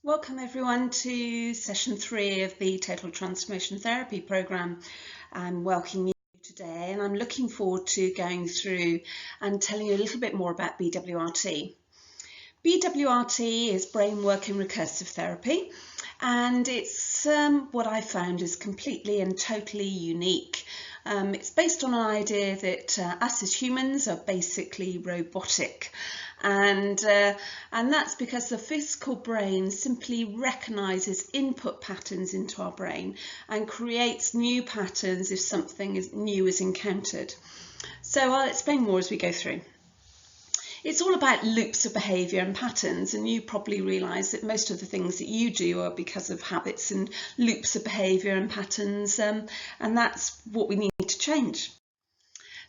Welcome everyone to session 3 of the Total Transformation Therapy programme. I'm welcoming you today and I'm looking forward to going through and telling you a little bit more about BWRT. BWRT is Brain Working Recursive Therapy, and it's what I found is completely and totally unique. It's based on an idea that us as humans are basically robotic, and that's because the physical brain simply recognises input patterns into our brain and creates new patterns if something new is encountered. So I'll explain more as we go through. It's all about loops of behaviour and patterns, and you probably realise that most of the things that you do are because of habits and loops of behaviour and patterns, and that's what we need to change.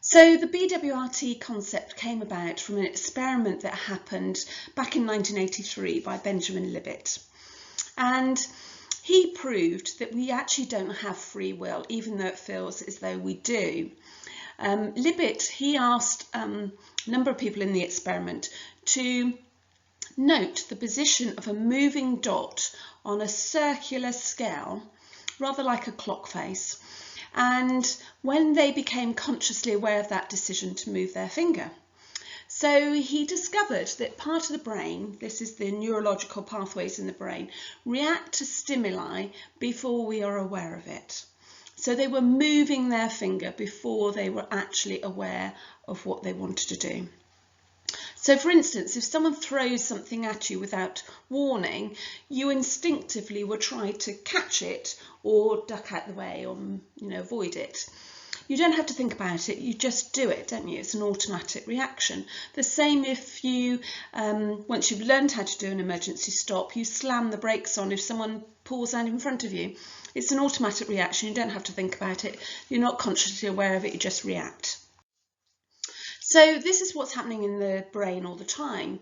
So the BWRT concept came about from an experiment that happened back in 1983 by Benjamin Libet, and he proved that we actually don't have free will, even though it feels as though we do. Libet, he asked a number of people in the experiment to note the position of a moving dot on a circular scale, rather like a clock face, and when they became consciously aware of that decision to move their finger. So he discovered that part of the brain, this is the neurological pathways in the brain, react to stimuli before we are aware of it. So they were moving their finger before they were actually aware of what they wanted to do. So for instance, if someone throws something at you without warning, you instinctively will try to catch it or duck out the way or avoid it. You don't have to think about it, you just do it, don't you? It's an automatic reaction. The same if you, once you've learned how to do an emergency stop, you slam the brakes on if someone pulls out in front of you. It's an automatic reaction, you don't have to think about it, you're not consciously aware of it, you just react. So this is what's happening in the brain all the time.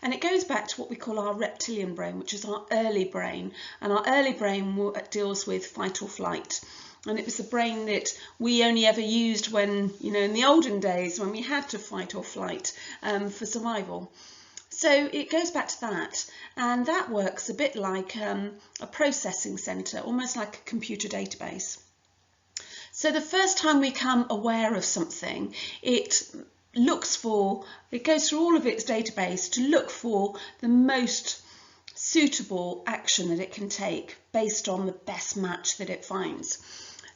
And it goes back to what we call our reptilian brain, which is our early brain. And our early brain deals with fight or flight. And it was the brain that we only ever used when, in the olden days, when we had to fight or flight for survival. So it goes back to that, and that works a bit like a processing centre, almost like a computer database. So the first time we become aware of something, it goes through all of its database to look for the most suitable action that it can take based on the best match that it finds.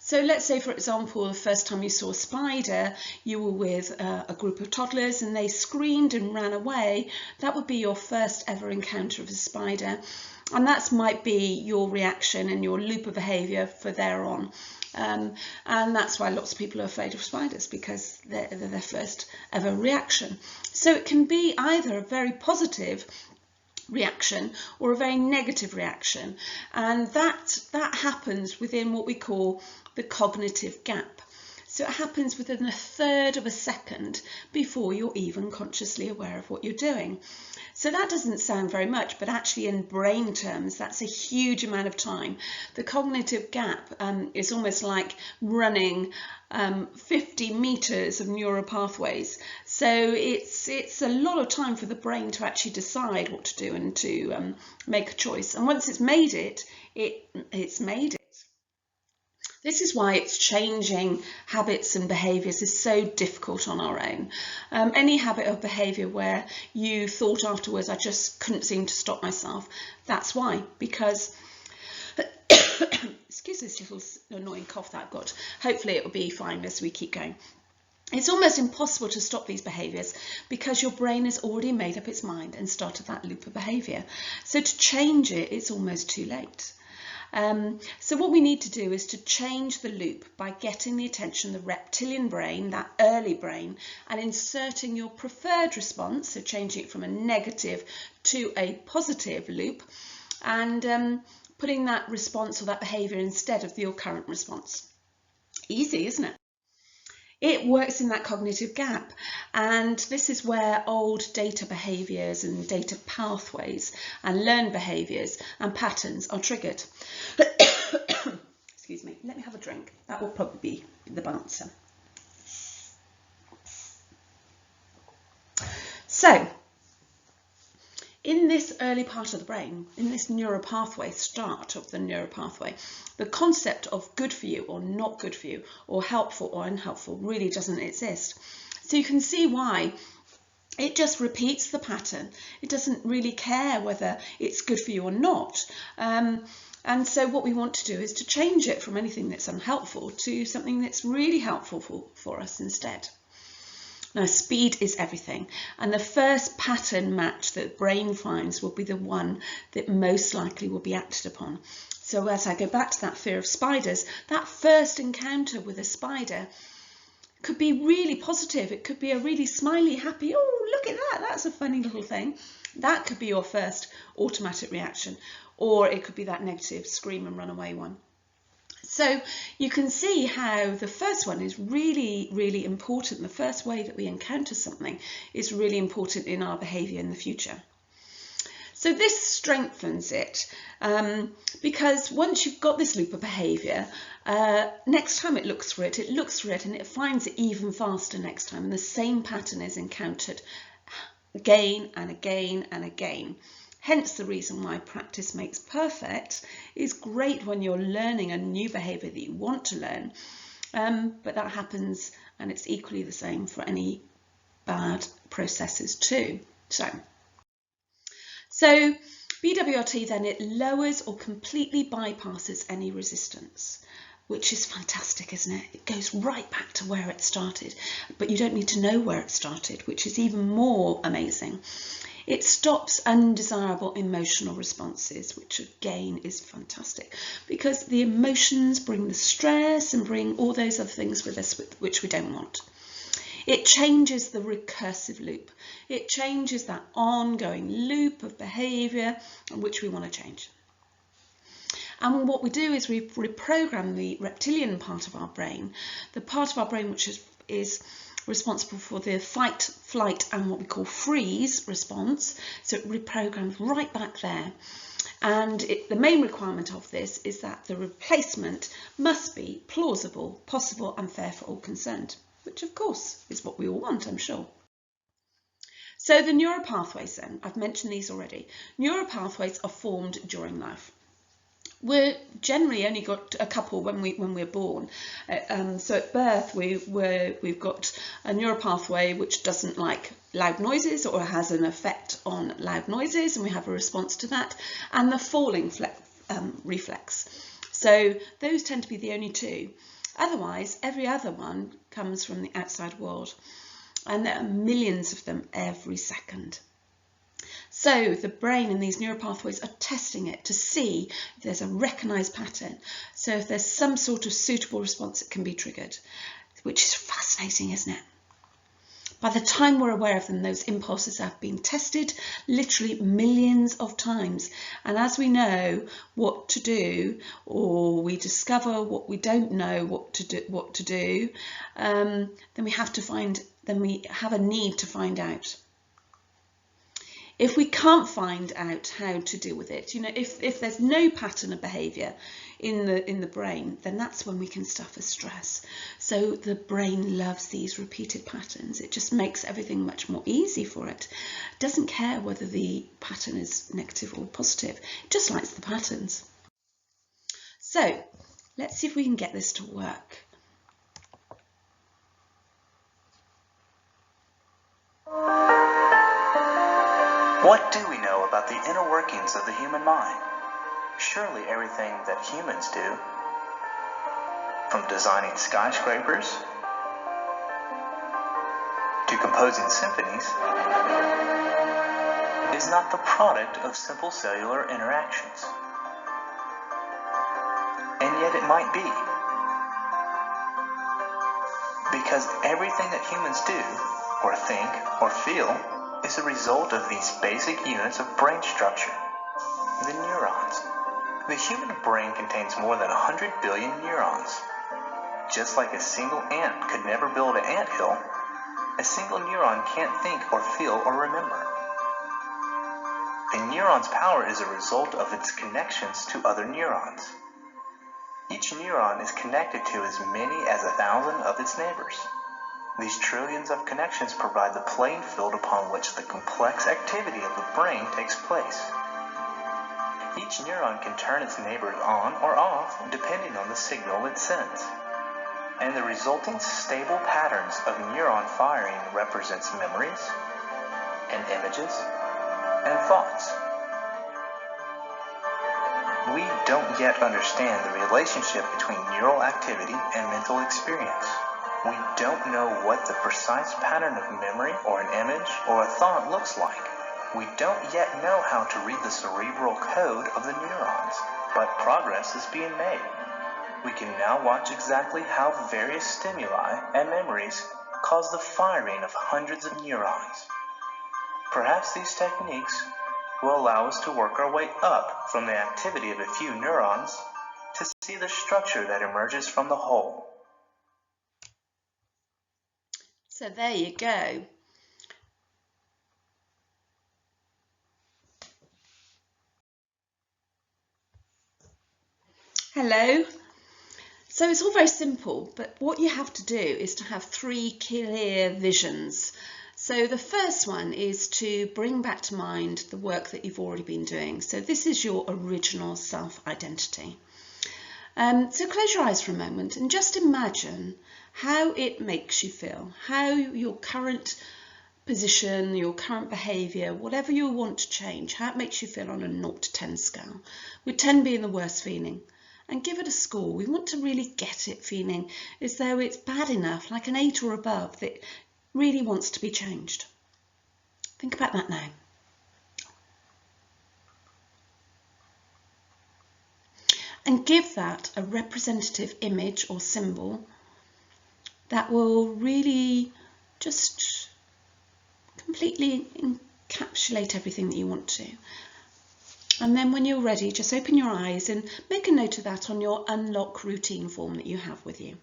So let's say, for example, the first time you saw a spider, you were with a group of toddlers and they screamed and ran away. That would be your first ever encounter of a spider. And that might be your reaction and your loop of behaviour for thereon. And that's why lots of people are afraid of spiders, because they're their first ever reaction. So it can be either a very positive reaction or a very negative reaction, and that happens within what we call the cognitive gap. So it happens within a third of a second before you're even consciously aware of what you're doing. So that doesn't sound very much, but actually in brain terms, that's a huge amount of time. The cognitive gap is almost like running 50 meters of neural pathways. So it's a lot of time for the brain to actually decide what to do and to make a choice. And once it's made it, it's made it. This is why it's changing habits and behaviours is so difficult on our own. Any habit of behaviour where you thought afterwards, I just couldn't seem to stop myself, that's why, because excuse this little annoying cough that I've got. Hopefully it will be fine as we keep going. It's almost impossible to stop these behaviours because your brain has already made up its mind and started that loop of behaviour. So to change it, it's almost too late. So what we need to do is to change the loop by getting the attention of the reptilian brain, that early brain, and inserting your preferred response, so changing it from a negative to a positive loop, and putting that response or that behaviour instead of your current response. Easy, isn't it? It works in that cognitive gap, and this is where old data behaviours and data pathways and learned behaviours and patterns are triggered. Excuse me, let me have a drink. That will probably be the answer. So in this early part of the brain, in this neuropathway, start of the neuropathway, the concept of good for you or not good for you, or helpful or unhelpful, really doesn't exist. So you can see why it just repeats the pattern. It doesn't really care whether it's good for you or not. And so what we want to do is to change it from anything that's unhelpful to something that's really helpful for us instead. Now, speed is everything, and the first pattern match that the brain finds will be the one that most likely will be acted upon. So as I go back to that fear of spiders, that first encounter with a spider could be really positive. It could be a really smiley, happy, oh, look at that, that's a funny little thing. That could be your first automatic reaction, or it could be that negative scream and run away one. So you can see how the first one is really, really important. The first way that we encounter something is really important in our behaviour in the future. So this strengthens it because once you've got this loop of behaviour, next time it looks for it and it finds it even faster next time, and the same pattern is encountered again and again and again. Hence the reason why practice makes perfect is great when you're learning a new behaviour that you want to learn, but that happens, and it's equally the same for any bad processes too. So BWRT then, it lowers or completely bypasses any resistance, which is fantastic, isn't it? It goes right back to where it started, but you don't need to know where it started, which is even more amazing. It stops undesirable emotional responses, which again is fantastic because the emotions bring the stress and bring all those other things with us which we don't want. It changes the recursive loop. It changes that ongoing loop of behaviour which we want to change. And what we do is we reprogram the reptilian part of our brain, the part of our brain which is responsible for the fight, flight and what we call freeze response. So it reprograms right back there. And the main requirement of this is that the replacement must be plausible, possible and fair for all concerned, which of course is what we all want, I'm sure. So the neuropathways then, I've mentioned these already. Neuropathways are formed during life. We're generally only got a couple when we're born. So at birth we've got a neuropathway which doesn't like loud noises or has an effect on loud noises, and we have a response to that, and the falling reflex. So those tend to be the only two. Otherwise, every other one comes from the outside world, and there are millions of them every second. So the brain and these neuropathways are testing it to see if there's a recognised pattern. So if there's some sort of suitable response, it can be triggered, which is fascinating, isn't it? By the time we're aware of them, those impulses have been tested literally millions of times. And as we know what to do, or we discover what we don't know what to do, then we have a need to find out. If we can't find out how to deal with it, if there's no pattern of behaviour in the brain, then that's when we can suffer stress. So the brain loves these repeated patterns. It just makes everything much more easy for it. It doesn't care whether the pattern is negative or positive. It just likes the patterns. So let's see if we can get this to work. What do we know about the inner workings of the human mind? Surely everything that humans do, from designing skyscrapers to composing symphonies, is not the product of simple cellular interactions. And yet it might be. Because everything that humans do, or think, or feel, is a result of these basic units of brain structure, the neurons. The human brain contains more than 100 billion neurons. Just like a single ant could never build an anthill, a single neuron can't think or feel or remember. A neuron's power is a result of its connections to other neurons. Each neuron is connected to as many as 1,000 of its neighbors. These trillions of connections provide the playing field upon which the complex activity of the brain takes place. Each neuron can turn its neighbors on or off depending on the signal it sends. And the resulting stable patterns of neuron firing represents memories and images and thoughts. We don't yet understand the relationship between neural activity and mental experience. We don't know what the precise pattern of memory or an image or a thought looks like. We don't yet know how to read the cerebral code of the neurons, but progress is being made. We can now watch exactly how various stimuli and memories cause the firing of hundreds of neurons. Perhaps these techniques will allow us to work our way up from the activity of a few neurons to see the structure that emerges from the whole. So there you go. Hello. So it's all very simple, but what you have to do is to have 3 clear visions. So the first one is to bring back to mind the work that you've already been doing. So this is your original self-identity. So close your eyes for a moment and just imagine how it makes you feel, how your current position, your current behaviour, whatever you want to change, how it makes you feel on a 0 to 10 scale, with 10 being the worst feeling. And give it a score. We want to really get it feeling as though it's bad enough, like an 8 or above, that really wants to be changed. Think about that now. And give that a representative image or symbol that will really just completely encapsulate everything that you want to. And then when you're ready, just open your eyes and make a note of that on your unlock routine form that you have with you.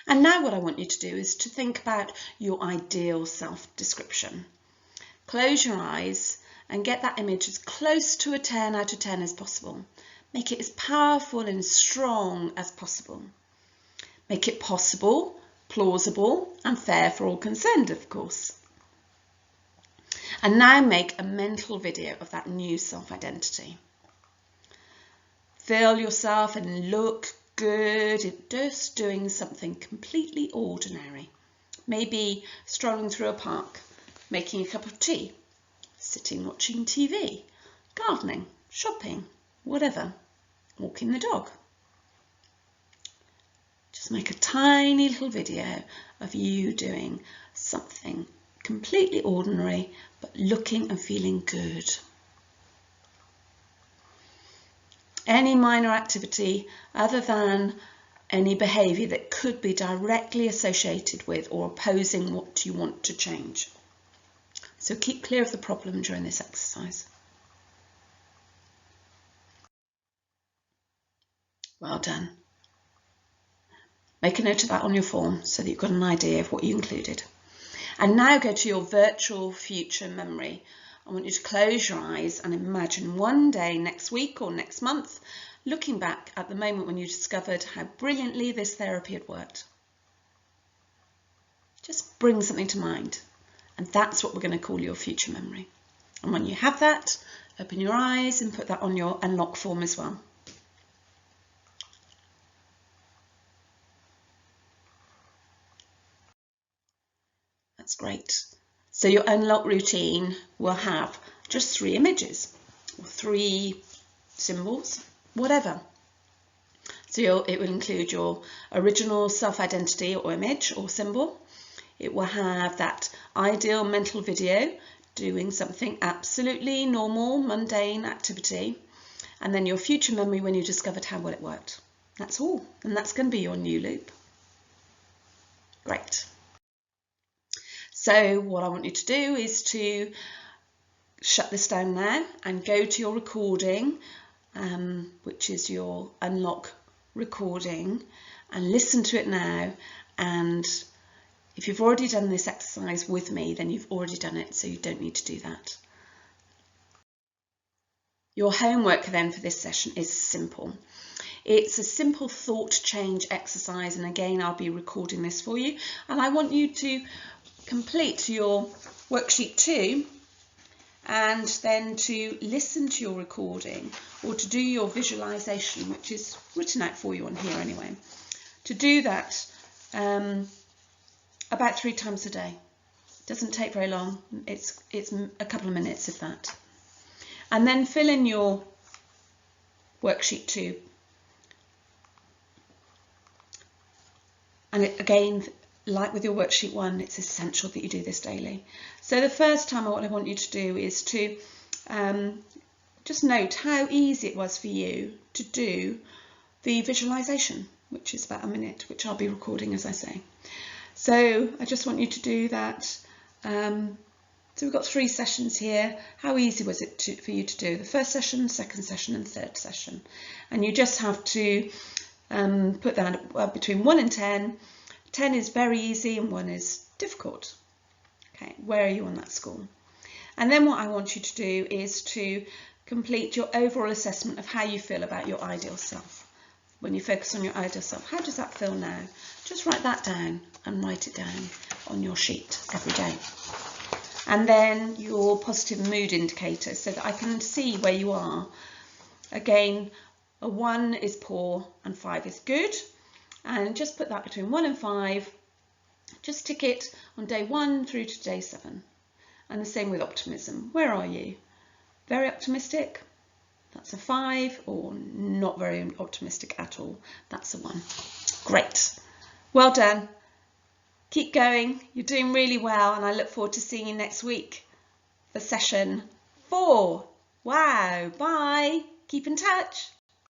And now what I want you to do is to think about your ideal self-description. Close your eyes and get that image as close to a 10 out of 10 as possible. Make it as powerful and strong as possible. Make it possible, plausible and fair for all concerned, of course. And now make a mental video of that new self-identity. Feel yourself and look good at just doing something completely ordinary. Maybe strolling through a park, making a cup of tea, sitting watching TV, gardening, shopping, whatever, walking the dog. Just make a tiny little video of you doing something completely ordinary, but looking and feeling good. Any minor activity other than any behaviour that could be directly associated with or opposing what you want to change. So keep clear of the problem during this exercise. Well done. Make a note of that on your form so that you've got an idea of what you included. And now go to your virtual future memory. I want you to close your eyes and imagine one day next week or next month, looking back at the moment when you discovered how brilliantly this therapy had worked. Just bring something to mind, and that's what we're going to call your future memory. And when you have that, open your eyes and put that on your unlock form as well. That's great. So your unlock routine will have just 3 images or 3 symbols, whatever. So it will include your original self-identity or image or symbol. It will have that ideal mental video doing something absolutely normal, mundane activity, and then your future memory when you discovered how well it worked. That's all, and that's going to be your new loop. Great. So what I want you to do is to shut this down now and go to your recording, which is your unlock recording, and listen to it now. And if you've already done this exercise with me, then you've already done it, so you don't need to do that. Your homework then for this session is simple. It's a simple thought change exercise, and again I'll be recording this for you, and I want you to complete your worksheet 2 and then to listen to your recording or to do your visualization, which is written out for you on here anyway. To do that about 3 times a day. Doesn't take very long. It's a couple of minutes, if that. And then fill in your worksheet 2. And again, like with your worksheet 1, it's essential that you do this daily. So the first time, what I want you to do is to just note how easy it was for you to do the visualization, which is about a minute, which I'll be recording as I say. So I just want you to do that. So we've got 3 sessions here. How easy was it for you to do the first session, second session and third session? And you just have to put that between 1 and 10. 10 is very easy and 1 is difficult. Okay, where are you on that score? And then what I want you to do is to complete your overall assessment of how you feel about your ideal self. When you focus on your ideal self, how does that feel now? Just write that down and write it down on your sheet every day. And then your positive mood indicator, so that I can see where you are. Again, a 1 is poor and 5 is good. And just put that between 1 and 5. Just tick it on day 1 through to day 7. And the same with optimism. Where are you? Very optimistic? That's a 5, or not very optimistic at all. That's a 1. Great. Well done. Keep going. You're doing really well, and I look forward to seeing you next week for session 4. Wow. Bye. Keep in touch.